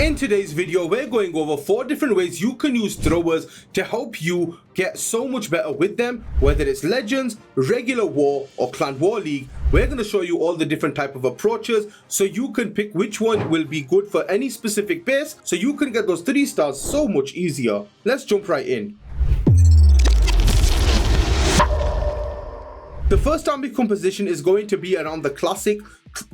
In today's video, we're going over 4 different ways you can use throwers to help you get so much better with them, whether it's Legends, regular war, or Clan War League. We're going to show you all the different type of approaches so you can pick which one will be good for any specific base so you can get those 3 stars so much easier. Let's jump right in. The first army composition is going to be around the classic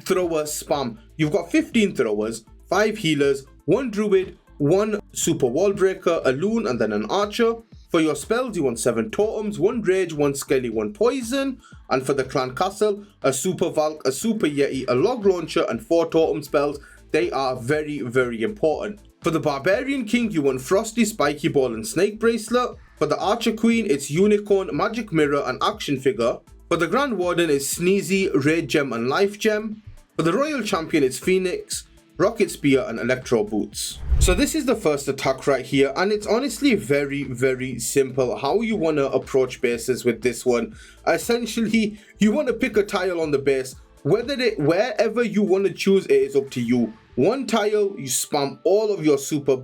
thrower spam. You've got 15 throwers, 5 healers, 1 druid, 1 super wall breaker, a loon, and then an archer. For your spells, you want 7 totems, 1 rage, 1 skelly, 1 poison. And for the clan castle, a super valk, a super yeti, a log launcher, and 4 totem spells. They are very, very important. For the barbarian king, you want frosty, spiky ball, and snake bracelet. For the archer queen, it's unicorn, magic mirror, and action figure. For the grand warden, it's sneezy, raid gem, and life gem. For the royal champion, it's phoenix, rocket spear, and electro boots. So this is the first attack right here, and it's honestly very, very simple how you want to approach bases with this one. Essentially, you want to pick a tile on the base. Wherever you want to choose, it is up to you. 1 tile, you spam all of your super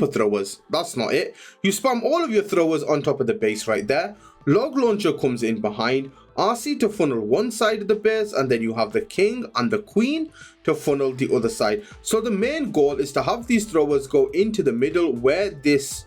throwers. That's not it. You spam all of your throwers on top of the base right there. Log launcher comes in behind. RC to funnel one side of the base, and then you have the king and the queen to funnel the other side. So the main goal is to have these throwers go into the middle where this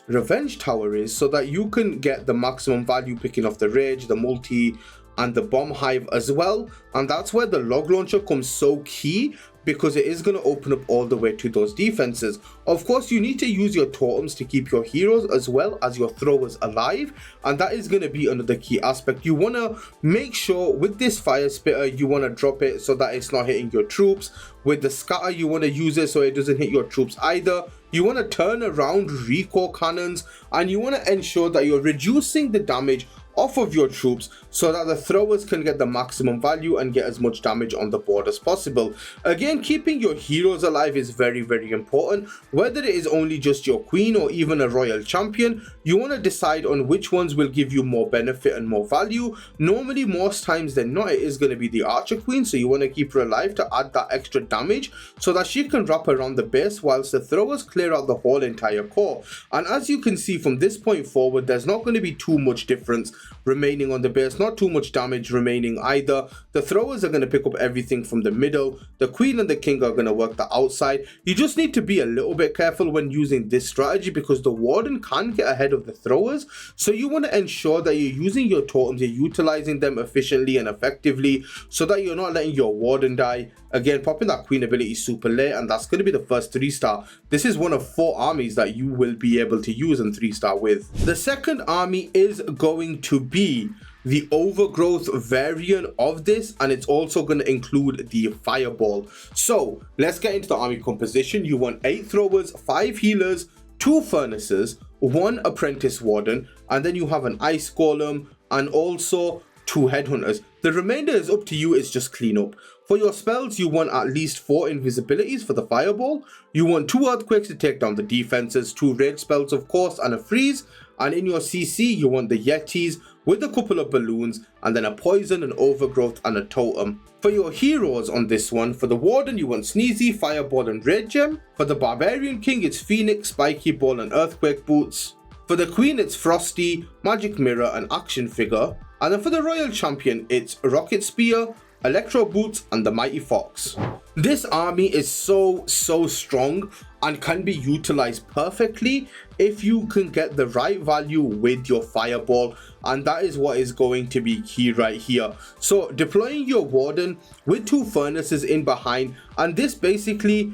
revenge tower is, so that you can get the maximum value picking off the rage, the multi, and the bomb hive as well. And that's where the log launcher comes so key, because it is going to open up all the way to those defenses. Of course, you need to use your totems to keep your heroes as well as your throwers alive, and that is going to be another key aspect. You want to make sure with this fire spitter, you want to drop it so that it's not hitting your troops. With the scatter, you want to use it so it doesn't hit your troops either. You want to turn around recoil cannons, and you want to ensure that you're reducing the damage off of your troops so that the throwers can get the maximum value and get as much damage on the board as possible. Again, keeping your heroes alive is very, very important. Whether it is only just your queen or even a royal champion, you want to decide on which ones will give you more benefit and more value. Normally, most times than not, it is going to be the archer queen, so you want to keep her alive to add that extra damage so that she can wrap around the base whilst the throwers clear out the whole entire core. And as you can see from this point forward, there's not going to be too much difference remaining on the base, not too much damage remaining either. The throwers are going to pick up everything from the middle. The queen and the king are going to work the outside. You just need to be a little bit careful when using this strategy, because the warden can get ahead of the throwers. So you want to ensure that you're using your totems, you're utilizing them efficiently and effectively so that you're not letting your warden die. Again, popping that queen ability super late, and that's going to be the first 3-star. This is one of 4 armies that you will be able to use and 3-star with. The second army is going to be the overgrowth variant of this, and it's also going to include the fireball. So let's get into the army composition. You want 8 throwers, 5 healers, 2 furnaces, 1 apprentice warden, and then you have an ice golem and also 2 headhunters. The remainder is up to you, it's just cleanup. For your spells, you want at least 4 invisibilities for the fireball. You want 2 earthquakes to take down the defenses, 2 rage spells of course, and a freeze. And in your CC, you want the yetis with a couple of balloons, and then a poison, an overgrowth, and a totem. For your heroes on this one, for the warden, you want sneezy, fireball, and red gem. For the barbarian king, it's phoenix, spiky ball, and earthquake boots. For the queen, it's frosty, magic mirror, and action figure. And then for the royal champion, it's rocket spear, electro boots, and the mighty fox. This army is so strong and can be utilized perfectly if you can get the right value with your fireball, and that is what is going to be key right here. So deploying your warden with 2 furnaces in behind, and this basically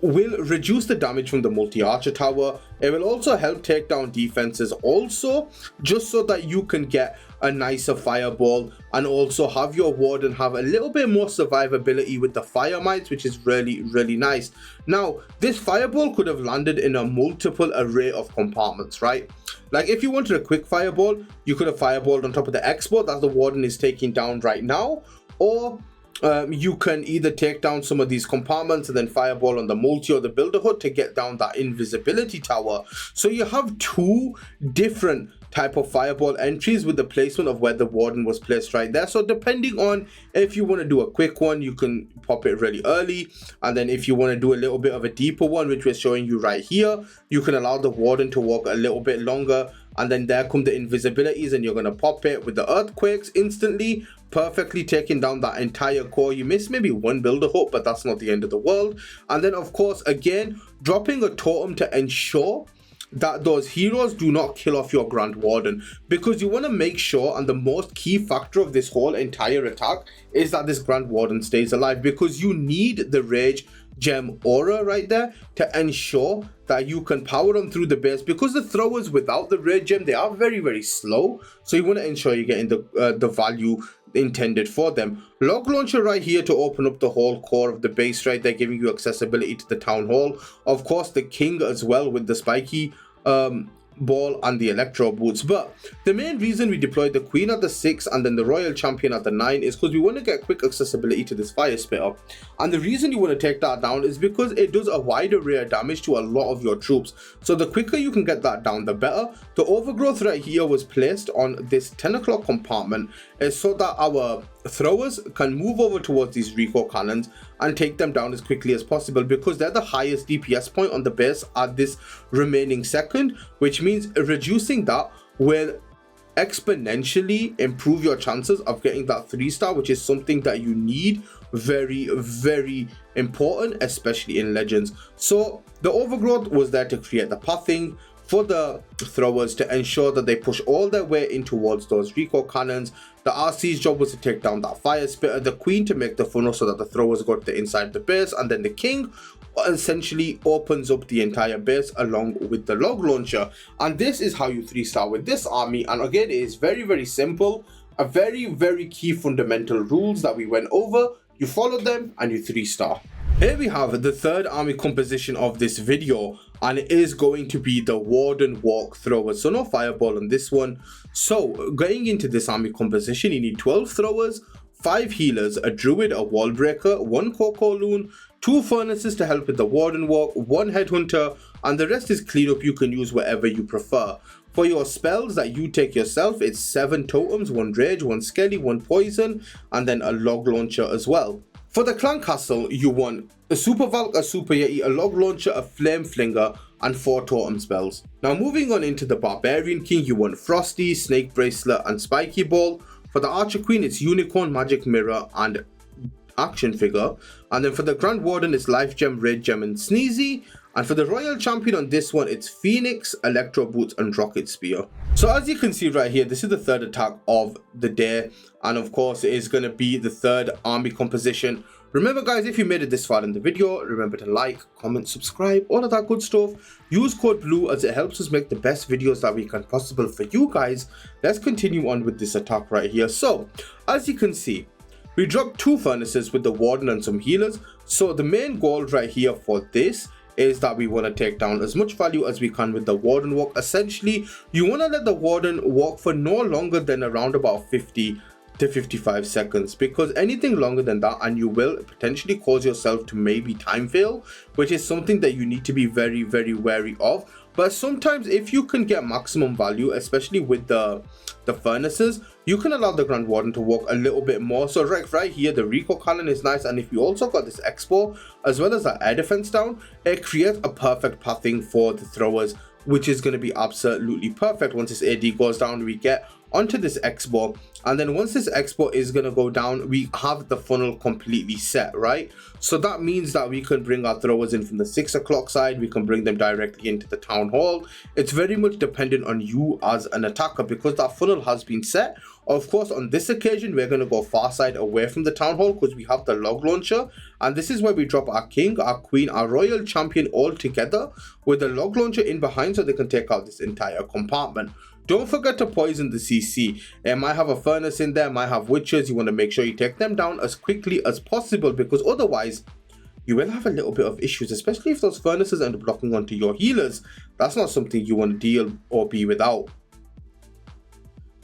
will reduce the damage from the multi-archer tower. It will also help take down defenses also, just so that you can get a nicer fireball and also have your warden have a little bit more survivability with the fire mites, which is really nice. Now, this fireball could have landed in a multiple array of compartments, right? Like if you wanted a quick fireball, you could have fireballed on top of the export that the warden is taking down right now, or you can either take down some of these compartments and then fireball on the multi or the builder hut to get down that invisibility tower. So you have two different type of fireball entries with the placement of where the warden was placed right there. So depending on if you want to do a quick one, you can pop it really early, and then if you want to do a little bit of a deeper one, which we're showing you right here, you can allow the warden to walk a little bit longer, and then there come the invisibilities, and you're going to pop it with the earthquakes instantly, perfectly taking down that entire core. You miss maybe one builder hut, but that's not the end of the world. And then of course, again, dropping a totem to ensure that those heroes do not kill off your Grand Warden, because you want to make sure, and the most key factor of this whole entire attack is that this Grand Warden stays alive, because you need the Rage Gem aura right there to ensure that you can power them through the base, because the throwers without the Rage Gem, they are very, very slow. So you want to ensure you're getting the value intended for them. Log launcher right here to open up the whole core of the base right there, giving you accessibility to the town hall. Of course, the king as well with the spiky ball and the electro boots. But the main reason we deployed the queen at the 6 and then the royal champion at the 9 is because we want to get quick accessibility to this fire spitter. And the reason you want to take that down is because it does a wide array of damage to a lot of your troops. So the quicker you can get that down, the better. The overgrowth right here was placed on this 10 o'clock compartment is so that our throwers can move over towards these recoil cannons and take them down as quickly as possible, because they're the highest DPS point on the base at this remaining second, which means reducing that will exponentially improve your chances of getting that 3-star, which is something that you need. Very, very important, especially in Legends. So the overgrowth was there to create the pathing for the throwers to ensure that they push all their way in towards those recoil cannons. The RC's job was to take down that fire spitter, the queen to make the funnel so that the throwers go to the inside of the base, and then the king essentially opens up the entire base along with the log launcher. And this is how you 3-star with this army. And again, it is very, very simple. A very, very key fundamental rules that we went over. You follow them and you 3-star. Here we have the third army composition of this video, and it is going to be the Warden Walk Throwers. So no fireball on this one. So going into this army composition, you need 12 throwers, 5 healers, a druid, a wall breaker, 1 cocoa loon, 2 furnaces to help with the Warden Walk, 1 headhunter, and the rest is cleanup. You can use whatever you prefer. For your spells that you take yourself, it's 7 totems, 1 rage, 1 skelly, 1 poison, and then a log launcher as well. For the clan castle, you want a super valk, a super yeti, a log launcher, a flame flinger, and 4 totem spells. Now moving on into the barbarian king, you want frosty, snake bracelet, and spiky ball. For the archer queen, it's unicorn, magic mirror, and action figure. And then for the grand warden, it's life gem, red gem, and sneezy. And for the royal champion on this one, it's phoenix, electro boots, and rocket spear. So as you can see right here, this is the third attack of the day, and of course it is going to be the third army composition. Remember guys, if you made it this far in the video, remember to like, comment, subscribe, all of that good stuff. Use code BLUE as it helps us make the best videos that we can possible for you guys. Let's continue on with this attack right here. So as you can see, we dropped 2 furnaces with the warden and some healers. So the main goal right here for this is that we want to take down as much value as we can with the warden walk. Essentially, you want to let the warden walk for no longer than around about 50 to 55 seconds, because anything longer than that and you will potentially cause yourself to maybe time fail, which is something that you need to be very, very wary of. But sometimes if you can get maximum value, especially with the furnaces, you can allow the Grand Warden to walk a little bit more. So right here, the recoil cannon is nice, and if you also got this expo as well as that air defense down, it creates a perfect pathing for the throwers, which is going to be absolutely perfect. Once this AD goes down, we get onto this expo, and then once this expo is going to go down, we have the funnel completely set, right? So that means that we can bring our throwers in from the 6 o'clock side, we can bring them directly into the town hall. It's very much dependent on you as an attacker, because that funnel has been set. Of course, on this occasion, we're going to go far side away from the town hall because we have the log launcher, and this is where we drop our king, our queen, our royal champion all together with the log launcher in behind so they can take out this entire compartment. Don't forget to poison the CC. It might have a furnace in there, might have witches. You want to make sure you take them down as quickly as possible, because otherwise you will have a little bit of issues, especially if those furnaces end up locking onto your healers. That's not something you want to deal or be without.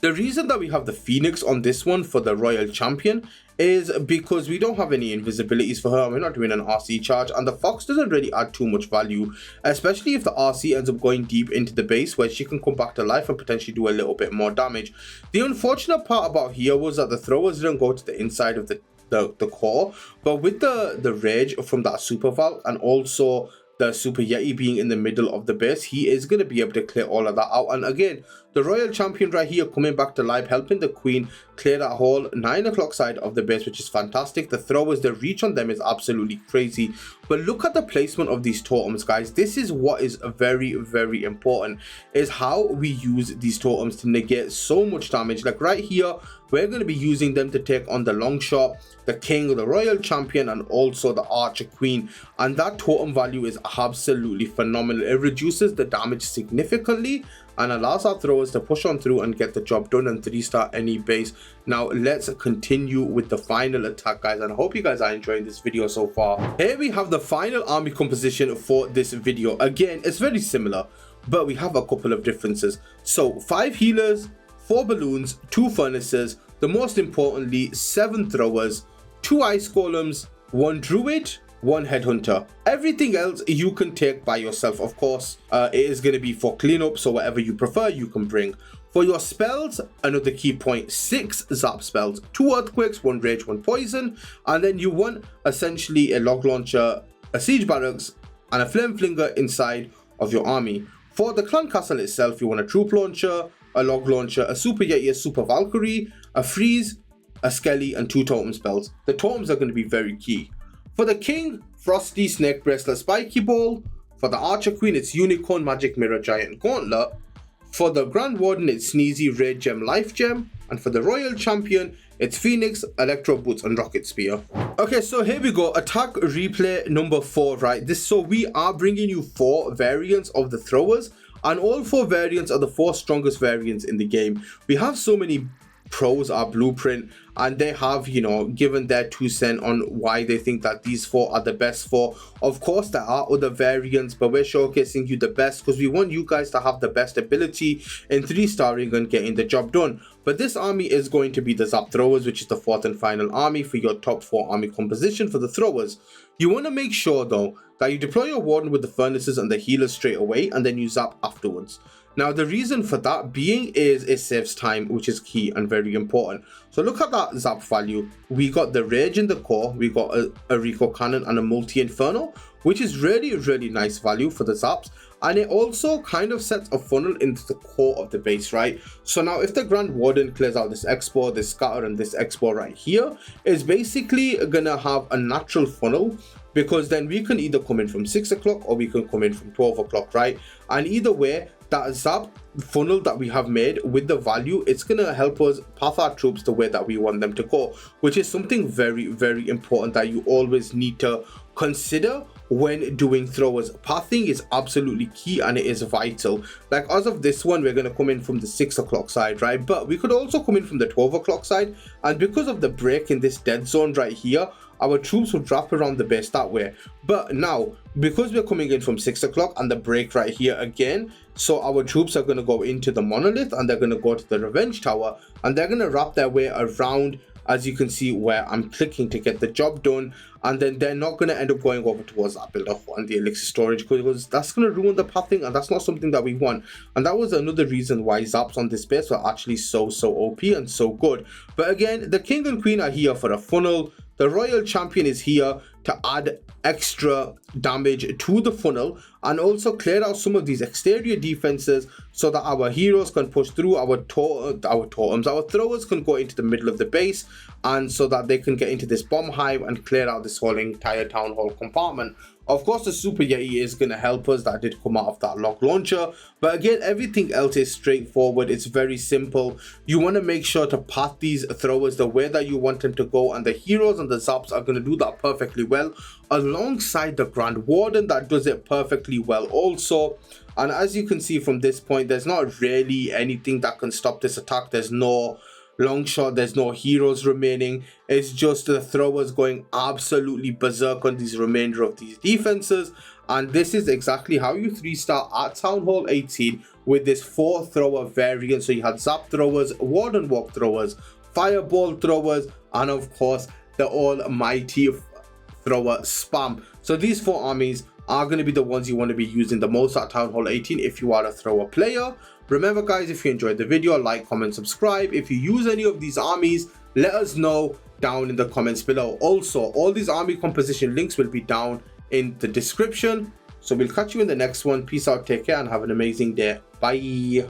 The reason that we have the Phoenix on this one for the Royal Champion is because we don't have any invisibilities for her, and we're not doing an RC charge, and the Fox doesn't really add too much value, especially if the RC ends up going deep into the base where she can come back to life and potentially do a little bit more damage. The unfortunate part about here was that the throwers didn't go to the inside of the core, but with the rage from that Super Valk and also the Super Yeti being in the middle of the base, he is going to be able to clear all of that out. And again, the Royal Champion right here coming back to life, helping the Queen clear that whole 9 o'clock side of the base, which is fantastic. The throwers, the reach on them is absolutely crazy. But look at the placement of these totems, guys. This is what is very, very important, is how we use these totems to negate so much damage. Like right here, we're going to be using them to take on the long shot, the King, the Royal Champion, and also the Archer Queen. And that totem value is absolutely phenomenal. It reduces the damage significantly and allows our throwers to push on through and get the job done and 3-star any base. Now let's continue with the final attack, guys, and I hope you guys are enjoying this video so far. Here we have the final army composition for this video. Again, it's very similar, but we have a couple of differences. So 5 healers, 4 balloons, 2 furnaces, the most importantly 7 throwers, 2 ice golems, 1 druid, 1 headhunter. Everything else you can take by yourself, of course. It is going to be for cleanup, so whatever you prefer you can bring. For your spells, another key point, 6 zap spells, 2 earthquakes, 1 rage, 1 poison, and then you want essentially a log launcher, a siege barracks, and a flame flinger inside of your army. For the clan castle itself, you want a troop launcher, a log launcher, a super yeti, a super valkyrie, a freeze, a skelly, and 2 totem spells. The totems are going to be very key. For the King, Frosty, Snake Bracelet, Spiky Ball. For the Archer Queen, it's Unicorn, Magic Mirror, Giant Gauntlet. For the Grand Warden, it's Sneezy, Raid Gem, Life Gem. And for the Royal Champion, it's Phoenix, Electro Boots, and Rocket Spear. Okay, so here we go. Attack replay number 4, right? So we are bringing you 4 variants of the throwers. And all 4 variants are the 4 strongest variants in the game. We have so many pros our blueprint, and they have, you know, given their 2 cents on why they think that these 4 are the best 4. Of course there are other variants, but we're showcasing you the best because we want you guys to have the best ability in 3-starring and getting the job done. But this army is going to be the Zap Throwers, which is the 4th and final army for your top 4 army composition for the throwers. You want to make sure though that you deploy your warden with the furnaces and the healers straight away, and then you zap afterwards. Now the reason for that being is it saves time, which is key and very important. So look at that zap value. We got the rage in the core, we got a Rico cannon and a multi-inferno, which is really nice value for the zaps. And it also kind of sets a funnel into the core of the base, right? So now if the Grand Warden clears out this expo, this scatter, and this expo right here, is basically gonna have a natural funnel, because then we can either come in from 6 o'clock or we can come in from 12 o'clock, right? And either way, that zap funnel that we have made with the value, it's gonna help us path our troops the way that we want them to go, which is something very important that you always need to consider when doing throwers. Pathing is absolutely key and it is vital. Like as of this one, we're going to come in from the 6 o'clock side, right? But we could also come in from the 12 o'clock side, and because of the break in this dead zone right here, our troops would wrap around the base that way. But now, because we're coming in from 6 o'clock and the break right here again, so our troops are going to go into the monolith and they're going to go to the revenge tower, and they're going to wrap their way around, as you can see where I'm clicking to get the job done. And then they're not going to end up going over towards that build-up and the elixir storage, because that's going to ruin the pathing, and that's not something that we want. And that was another reason why zaps on this base were actually so OP and so good. But again, the King and Queen are here for a funnel. The Royal Champion is here to add extra damage to the funnel and also clear out some of these exterior defenses so that our heroes can push through, our totems, our throwers can go into the middle of the base, and so that they can get into this bomb hive and clear out this whole entire town hall compartment. Of course, the Super Yeti is going to help us. That did come out of that log launcher. But again, everything else is straightforward. It's very simple. You want to make sure to path these throwers the way that you want them to go. And the heroes and the zaps are going to do that perfectly well, alongside the Grand Warden that does it perfectly well also. And as you can see from this point, there's not really anything that can stop this attack. There's no long shot, there's no heroes remaining. It's just the throwers going absolutely berserk on these remainder of these defenses. And this is exactly how you 3-star at Town Hall 18 with this 4 thrower variant. So you had Zap Throwers, Warden Walk Throwers, Fireball Throwers, and of course the almighty thrower spam. So these 4 armies are going to be the ones you want to be using the most at Town Hall 18 if you are a thrower player. Remember guys, if you enjoyed the video, like, comment, subscribe. If you use any of these armies, let us know down in the comments below. Also, all these army composition links will be down in the description. So we'll catch you in the next one. Peace out, take care, and have an amazing day. Bye.